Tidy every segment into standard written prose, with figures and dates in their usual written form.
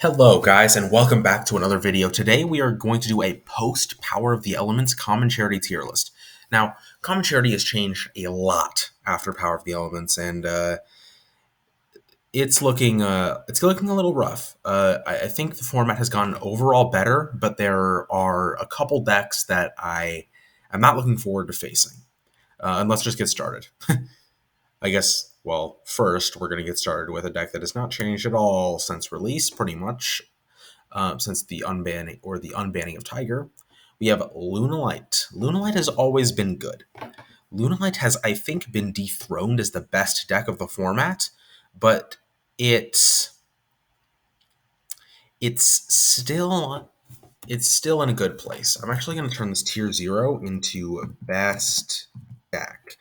Hello guys and welcome back to another video. Today we are going to do a post Power of the Elements Common Charity tier list. Now, Common Charity has changed a lot after Power of the Elements and it's looking a little rough. I think the format has gotten overall better, but there are a couple decks that I am not looking forward to facing. And let's just get started. I guess, well, first we're going to get started with a deck that has not changed at all since release, pretty much. Since the unbanning of Tiger. We have Lunalight. Lunalight has always been good. Lunalight has, I think, been dethroned as the best deck of the format, but it's still in a good place. I'm actually going to turn this tier 0 into best deck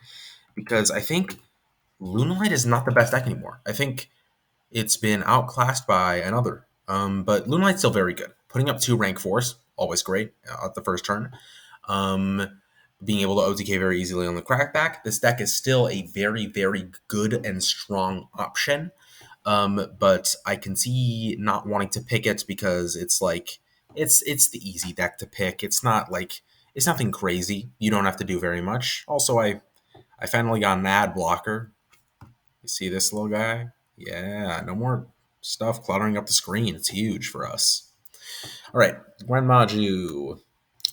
because I think Lunalight is not the best deck anymore. I think it's been outclassed by another. But Lunalight's still very good. Putting up 2 rank 4s, always great at the first turn. Being able to OTK very easily on the crackback. This deck is still a very, very good and strong option. But I can see not wanting to pick it because it's like it's the easy deck to pick. It's nothing crazy. You don't have to do very much. Also, I finally got an ad blocker. You see this little guy? Yeah, no more stuff cluttering up the screen. It's huge for us. All right, Gren Maju.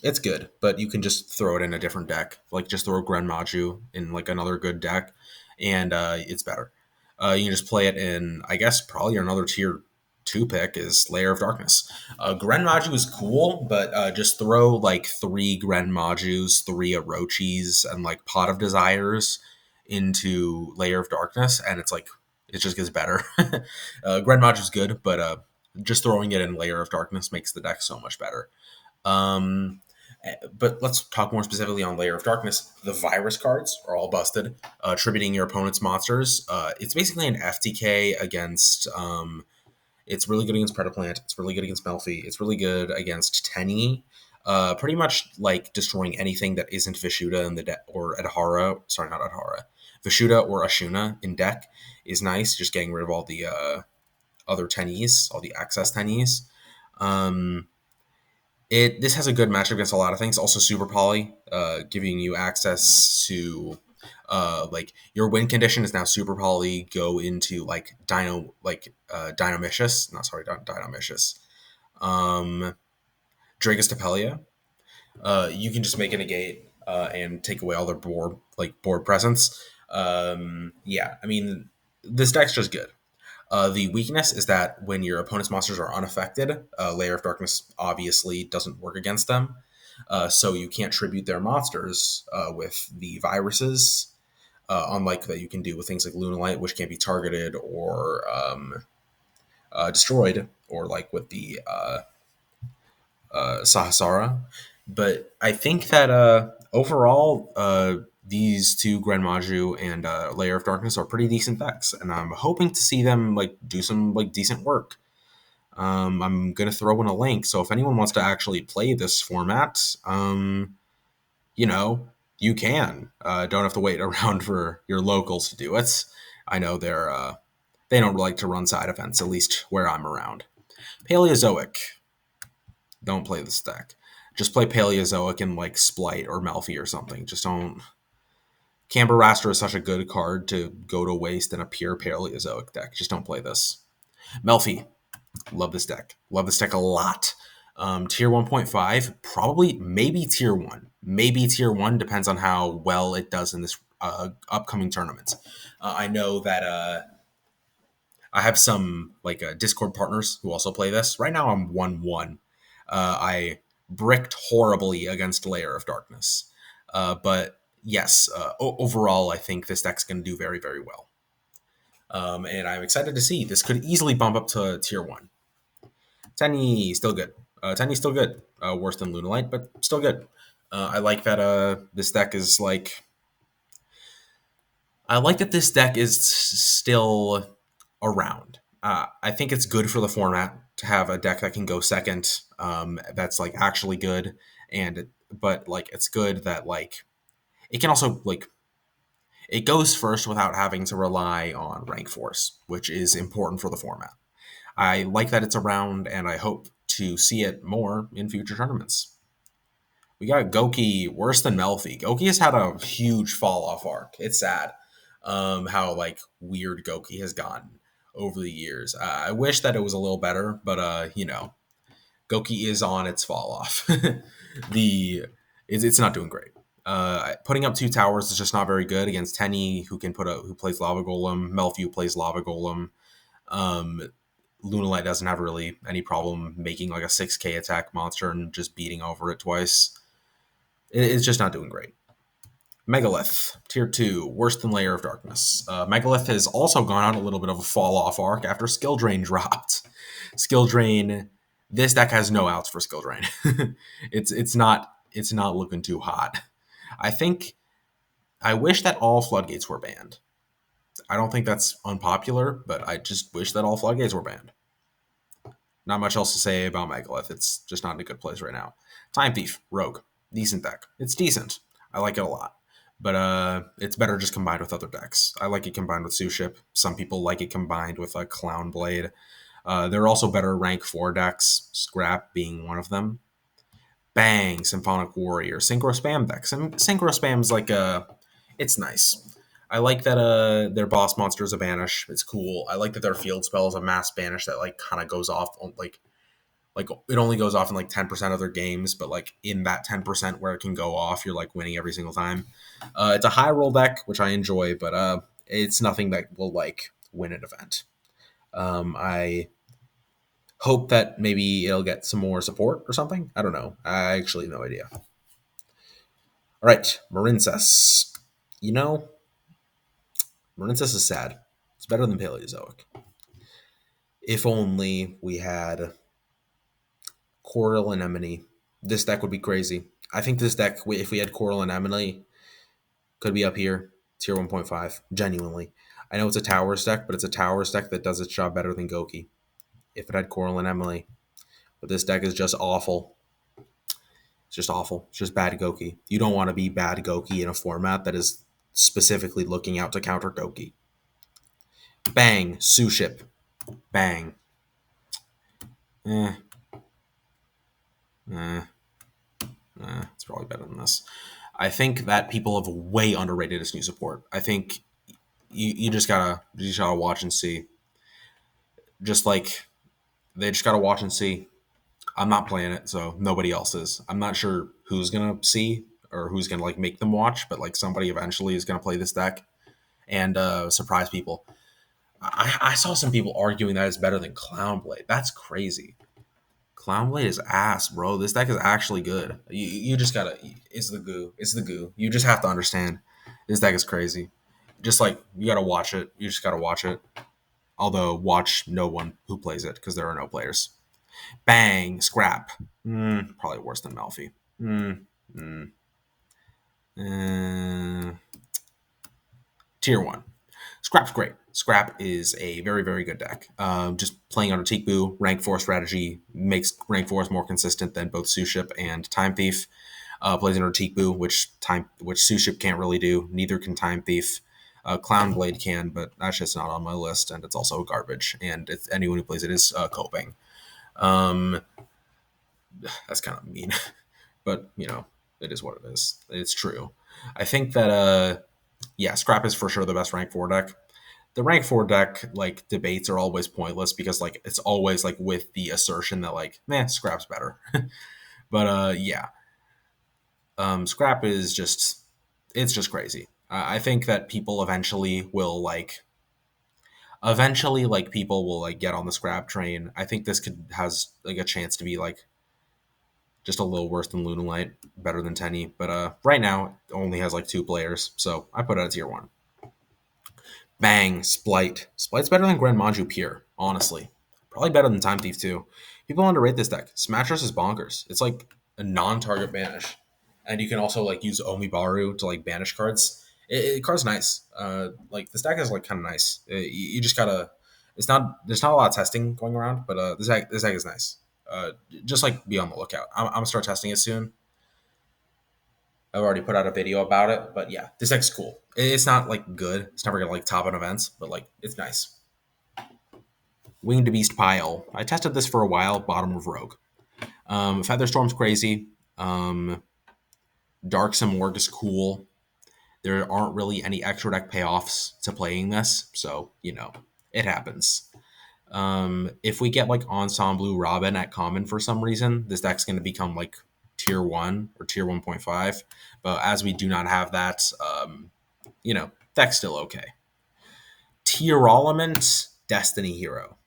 It's good, but you can just throw it in a different deck. Like just throw Gren Maju in like another good deck, and it's better. You can just play it in, I guess, probably another tier 2 pick is Lair of Darkness. Gren Maju is cool, but just throw like 3 Gren Majus, 3 Orochis, and like Pot of Desires into Lair of Darkness, and it's like it just gets better. Gren Maju is good, but just throwing it in Lair of Darkness makes the deck so much better. But let's talk more specifically on Lair of Darkness. The virus cards are all busted, attributing your opponent's monsters. It's basically an FTK against. It's really good against Predaplant. It's really good against Melfi. It's really good against Tenyi. Pretty much like destroying anything that isn't Vishuda in the deck or Adhara. Sorry, not Adhara. Vishuda or Ashuna in deck is nice. Just getting rid of all the other Tenyis, all the access Tenyis. This has a good matchup against a lot of things. Also, Super Poly, giving you access to like your win condition is now Super Poly. Go into like Dinomicious. Not sorry, Dinomicious. Dragus Tapelia. You can just make it a gate and take away all their board presence. Yeah, I mean this deck's just good. The weakness is that when your opponent's monsters are unaffected, Lair of Darkness obviously doesn't work against them. So you can't tribute their monsters with the viruses, unlike that you can do with things like Lunalight, which can't be targeted or destroyed, or like with the Sahasrara. But I think that overall, these 2 Gren Maju and Lair of Darkness are pretty decent decks, and I'm hoping to see them like do some like decent work. I'm gonna throw in a link, so if anyone wants to actually play this format, you know, you can. Don't have to wait around for your locals to do it. I know they don't like to run side events, at least where I'm around. Paleozoic. Don't play this deck. Just play Paleozoic and like Spright or Melfi or something. Just don't. Camber Raster is such a good card to go to waste in a pure Paleozoic deck. Just don't play this. Melfi. Love this deck. Love this deck a lot. Tier 1.5, probably, maybe tier 1. Maybe tier 1, depends on how well it does in this upcoming tournament. I know that I have some like Discord partners who also play this. Right now I'm 1-1. I bricked horribly against Lair of Darkness. But yes, overall, I think this deck's going to do very, very well. And I'm excited to see. This could easily bump up to tier 1. Tenyi, still good. Tenyi's still good. Worse than Lunalight, but still good. I like that this deck is like... I like that this deck is still around. I think it's good for the format to have a deck that can go second. That's like actually good, but like it's good that like it can also like it goes first without having to rely on rank force, which is important for the format. I like that it's around, and I hope to see it more in future tournaments. We got Goki worse than Melfi. Goki has had a huge fall off arc. It's sad how like weird Goki has gotten over the years. I wish that it was a little better, but Goki is on its fall off. It's not doing great. Putting up two towers is just not very good against Tenyi, who plays Lava Golem, Melfi, who plays Lava Golem. Um, Lunalight doesn't have really any problem making like a 6K attack monster and just beating over it twice. It's just not doing great. Megalith, tier 2, worse than Lair of Darkness. Megalith has also gone on a little bit of a fall off arc after Skill Drain dropped. Skill Drain, this deck has no outs for Skill Drain. It's not looking too hot. I wish that all floodgates were banned. I don't think that's unpopular, but I just wish that all floodgates were banned. Not much else to say about Megalith. It's just not in a good place right now. Time Thief, Rogue, decent deck. It's decent. I like it a lot. But it's better just combined with other decks. I like it combined with Suship. Some people like it combined with a Clown Blade. There are also better rank 4 decks, Scrap being one of them. Bang, Symphonic Warrior, Synchro Spam deck. Synchro Spam's like it's nice. I like that their boss monster is a banish. It's cool. I like that their field spell is a mass banish that like kind of goes off on like it only goes off in like 10% of their games, but like in that 10% where it can go off, you're like winning every single time. It's a high roll deck, which I enjoy, but it's nothing that will like win an event. I hope that maybe it'll get some more support or something. I don't know. I actually have no idea. All right, Marincess. You know, Marincess is sad. It's better than Paleozoic. If only we had Coral Anemone. This deck would be crazy. I think this deck, if we had Coral Anemone, could be up here, tier 1.5, genuinely. I know it's a Towers deck, but it's a Towers deck that does its job better than Goki. If it had Coral and Emily. But this deck is just awful. It's just awful. It's just bad Goki. You don't want to be bad Goki in a format that is specifically looking out to counter Goki. Bang, Suship. Bang. Eh. Eh. It's probably better than this. I think that people have way underrated its new support. I think you just gotta watch and see. Just like they just gotta watch and see. I'm not playing it, so nobody else is. I'm not sure who's gonna see or who's gonna like make them watch, but like somebody eventually is gonna play this deck and surprise people. I saw some people arguing that it's better than Clownblade. That's crazy. Clownblade is ass, bro. This deck is actually good. You just gotta. It's the goo. It's the goo. You just have to understand. This deck is crazy. Just like you gotta watch it. You just gotta watch it. Although watch no one who plays it because there are no players. Bang, Scrap. Probably worse than Melfi. Mm, mm. Uh, tier 1. Scrap's great. Scrap is a very, very good deck. Just playing on a Tikbu, rank 4 strategy makes rank 4s more consistent than both Suship and Time Thief. Plays under Tikbu, which Suship can't really do. Neither can Time Thief. Clown Blade can, but that's just not on my list, and it's also garbage. And anyone who plays it is coping. That's kind of mean, but it is what it is. It's true. I think that Scrap is for sure the best rank 4 deck. The rank 4 deck like debates are always pointless because like it's always like with the assertion that like Scrap's better. But Scrap is just it's just crazy. I think that people eventually people will like get on the Scrap train. I think this has like a chance to be like just a little worse than Lunalight, better than Tenyi. But right now, it only has like 2 players, so I put it at tier 1. Bang, Spright. Splight's better than Gren Maju Pure, honestly. Probably better than Time Thief, too. People underrate this deck. Smattress is bonkers. It's like a non-target banish. And you can also like use Omibaru to like banish cards. Card's nice. Like this deck is like kind of nice. You just gotta. There's not a lot of testing going around, but this deck is nice. Just like be on the lookout. I'm gonna start testing it soon. I've already put out a video about it, but yeah, this deck's cool. It's not like good. It's never gonna like top on events, but like it's nice. Winged Beast pile. I tested this for a while. Bottom of Rogue. Featherstorm's crazy. Dark Simorg is cool. There aren't really any extra deck payoffs to playing this, so it happens. If we get like Ensemble Robin at common for some reason, this deck's going to become like tier 1 or tier 1.5. But as we do not have that, deck's still okay. Tearlament Destiny Hero.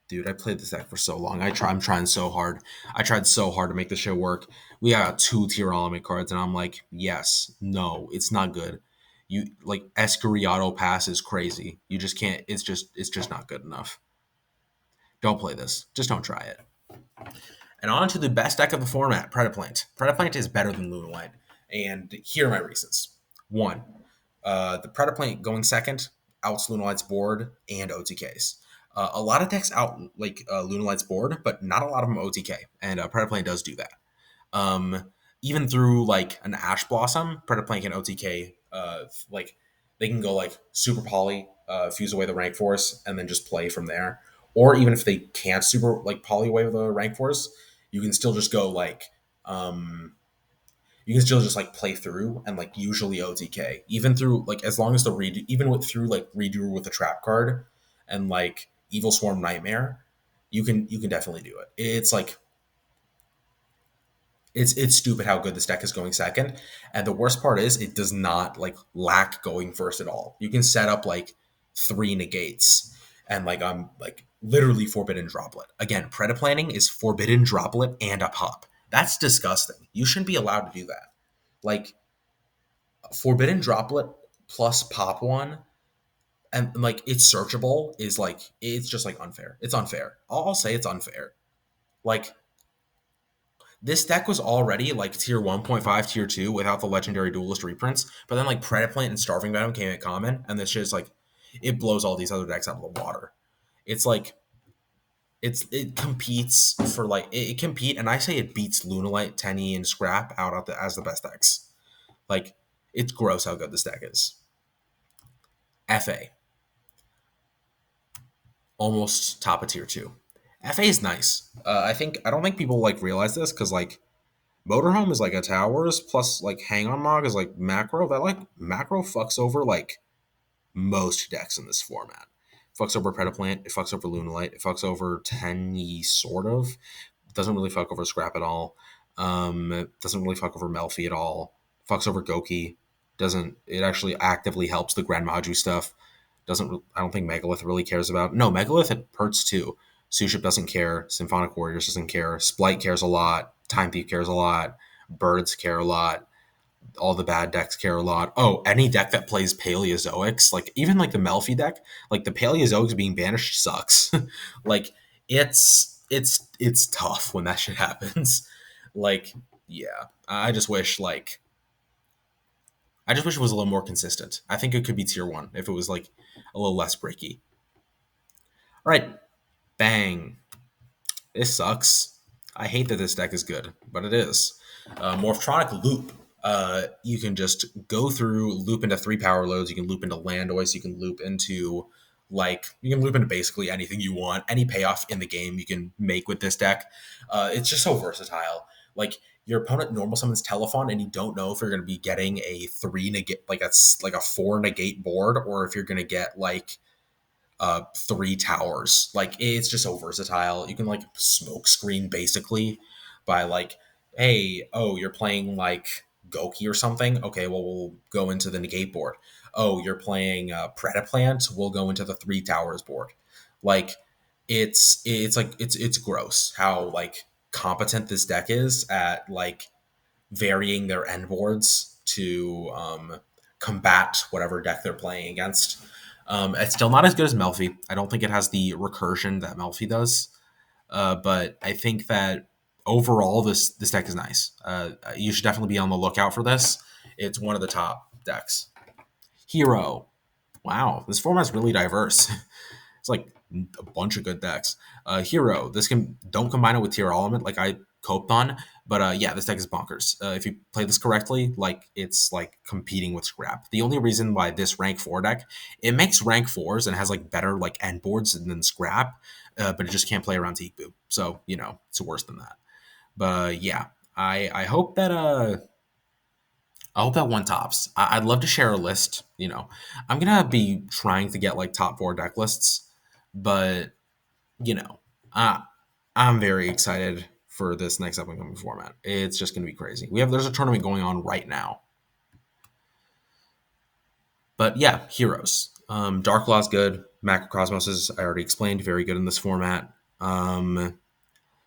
Dude, I played this deck for so long. I'm trying so hard. I tried so hard to make the show work. We got 2 Tearlament cards, and I'm like, yes, no, it's not good. You like Escuriato Pass is crazy. You just can't. It's just not good enough. Don't play this. Just don't try it. And on to the best deck of the format, Predaplant. Predaplant is better than Lunalight, and here are my reasons. One, the Predaplant going second outs Lunalight's board and OTKs. A lot of decks out like Lunalight's board, but not a lot of them OTK, and Predaplant does do that. Even through like an Ash Blossom, Predaplant can OTK. Like they can go like super poly, fuse away the rank force, and then just play from there. Or even if they can't super like poly away the rank force, you can still just go like you can still just like play through and like usually OTK even through like as long as the redo even with through like redo with the trap card and like Evil Swarm Nightmare, you can definitely do it. It's like it's stupid how good this deck is going second, and the worst part is it does not like lack going first at all. You can set up like 3 negates and like I'm like literally Forbidden Droplet. Again, Predaplanting is Forbidden Droplet and a pop. That's disgusting. You shouldn't be allowed to do that. Like Forbidden Droplet plus pop one and like it's searchable is like it's just like unfair. It's unfair. I'll say it's unfair. Like this deck was already like tier 1.5, tier 2 without the legendary duelist reprints, but then like Predaplant and Starving Venom came at common, and this just like it blows all these other decks out of the water. It's like it competes for like it compete, and I say it beats Lunalight, Tenyi, and Scrap out as the best decks. Like it's gross how good this deck is. FA almost top of tier 2. FA is nice. I don't think people like realize this because like Motorhome is like a towers plus like Hang on Mog is like macro. That like macro fucks over like most decks in this format. It fucks over Predaplant, it fucks over Lunalight, it fucks over Tenyi sort of. It doesn't really fuck over Scrap at all. It doesn't really fuck over Melfi at all. Fucks over Goki. Doesn't it actually actively helps the Gren Maju stuff? Doesn't I don't think Megalith really cares about. No, Megalith it hurts too. Suship doesn't care. Symphonic Warriors doesn't care. Spright cares a lot. Time Thief cares a lot. Birds care a lot. All the bad decks care a lot. Oh, any deck that plays Paleozoics, like even like the Melfi deck, like the Paleozoics being banished sucks. Like it's tough when that shit happens. Like yeah, I just wish it was a little more consistent. I think it could be tier 1 if it was like a little less breaky. All right, bang. This sucks. I hate that this deck is good, but it is. Morphronic Loop. You can just go through, loop into 3 power loads. You can loop into Landois. You can loop into basically anything you want. Any payoff in the game you can make with this deck. It's just so versatile. Like your opponent normal summons Telephone, and you don't know if you're going to be getting a 3 negate, like a 4 negate board, or if you're going to get like 3 towers. Like it's just so versatile. You can like smoke screen basically by like, hey, oh, you're playing like Goki or something. Okay, well we'll go into the negate board. Oh, you're playing Predaplant. We'll go into the 3 towers board. Like it's gross how like competent this deck is at like varying their end boards to combat whatever deck they're playing against. It's still not as good as Melfi. I don't think it has the recursion that Melfi does, but I think that overall this deck is nice. You should definitely be on the lookout for this. It's one of the top decks. Hero. Wow, this format's really diverse. It's like a bunch of good decks. Hero. This can don't combine it with Tier Element. Like coped on. But yeah, this deck is bonkers. If you play this correctly, like it's like competing with Scrap. The only reason why this rank 4 deck, it makes rank 4s and has like better like end boards than Scrap, but it just can't play around Teakboo. So, it's worse than that. But yeah, I hope that I hope that one tops. I'd love to share a list. I'm gonna be trying to get like top 4 deck lists, but you know, uh, I'm very excited for this next up and coming format. It's just gonna be crazy. There's a tournament going on right now. But yeah, heroes. Dark Law's good. Macrocosmos is, I already explained, very good in this format.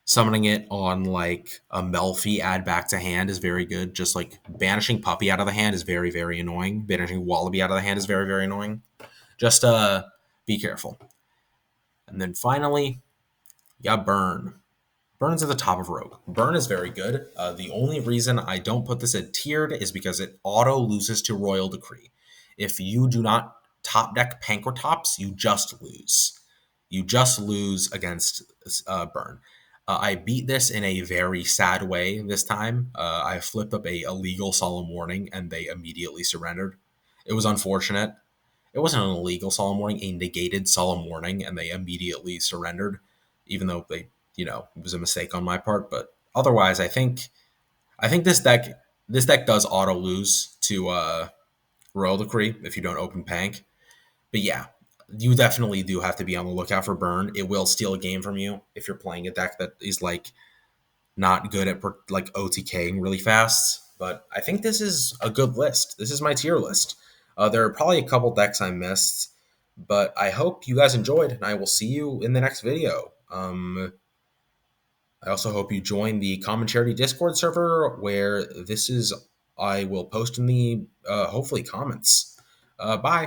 Summoning it on like a Melfi add back to hand is very good. Just like banishing Puppy out of the hand is very, very annoying. Banishing Wallaby out of the hand is very, very annoying. Just be careful. And then finally, yeah, Burn. Burn's at the top of Rogue. Burn is very good. The only reason I don't put this at tiered is because it auto loses to Royal Decree. If you do not top deck Pankratops, you just lose. You just lose against Burn. I beat this in a very sad way this time. I flipped up a illegal Solemn Warning and they immediately surrendered. It was unfortunate. It wasn't an illegal Solemn Warning, a negated Solemn Warning, and they immediately surrendered, even though it was a mistake on my part. But otherwise, I think this deck does auto lose to Royal Decree if you don't open Pank. But yeah, you definitely do have to be on the lookout for Burn. It will steal a game from you if you're playing a deck that is like not good at like OTKing really fast. But I think this is a good list. This is my tier list. There are probably a couple decks I missed, but I hope you guys enjoyed, and I will see you in the next video. I also hope you join the Common Charity Discord server where I will post in the hopefully comments. Bye.